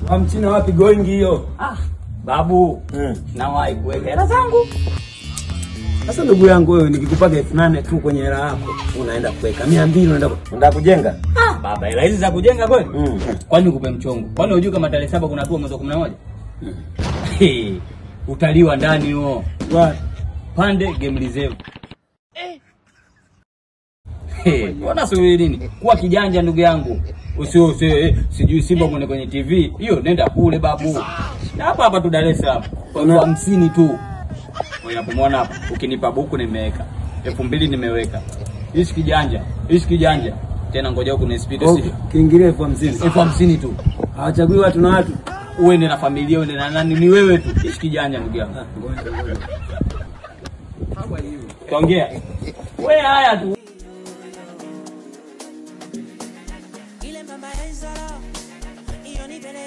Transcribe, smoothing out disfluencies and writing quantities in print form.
Hamchina wapi going hiyo? Babu, nawahi kuweka hela zangu. Sasa ndugu yangu wewe nikikupaga 8,000 tu kwenye hela yako, unaenda kuweka 200 unaenda kujenga? Baba, hela hizi za kujenga kweli? Kwani nikupe mchongo? Kwani unajua kama tarehe 7 kuna tour mwezi wa 11? Utaliwa ndani huo. Wapi? Pande Game Reserve. Mbona subiri nini? Kuwa kijanja ndugu yangu. Sijui Simba mwone kwenye TV. Hiyo nenda kule babu. Na hapa tu Dar es Salaam. Kwa 50 tu. Wewe unapomwona hapa, ukinipa buku nimeweka. 2000 nimeweka. Hichi kijanja. Tena ngoja huko ni speed si. Kiingilia 50 tu. Hawachagui watu na watu. Uende na familia, uende na nani, ni wewe tu. Hichi kijanja ndugu yangu. Tuongea. Wewe haya tu. Ile mama Ezra, hiyo ni mbele